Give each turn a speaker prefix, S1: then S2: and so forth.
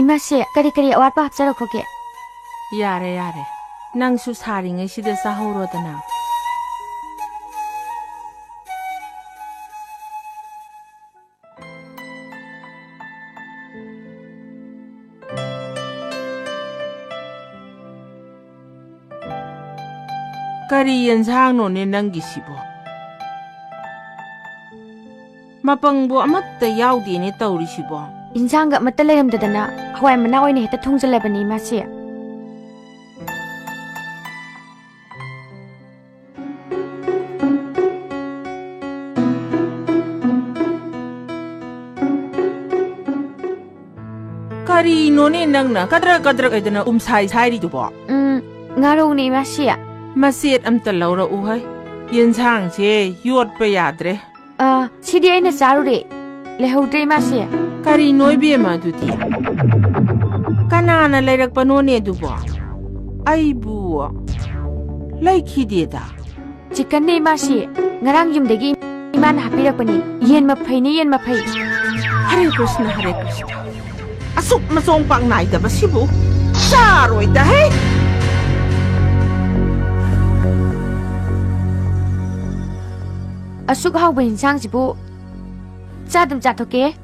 S1: 이마씨, 까리까리 어와빠 합자로 거기.
S2: 야래 낭수 사링의 시대 사호로드나 까리 연상노네 남기시보 마빵보 아무것도 야우디니 떠오르시보
S1: 인상가 맞달래름드다나 하와이 만나오이네 했다 통절래버니 이마씨.
S2: 까리 노네 낭나 까드락까드락하이드나 사이리두보
S1: ngaru니 이마씨야.
S2: 마셋 암따 라우라 우하이 연상제 요엇바 야드레
S1: 시디 아이나 자루리. 레호드레 이마씨.
S2: 까리 노이비에마 두디 까나나 라이락바 노네 두보 아이부 라이키디에다
S1: 치킨네 이마씨. ngarang yumdagi iman hapirakpani yen maphaini yen maphai.
S2: Hare Krishna asuk masong pang naida ba sibu saroy dahi
S1: asuk hau ba hinsang sibu chadum chathoke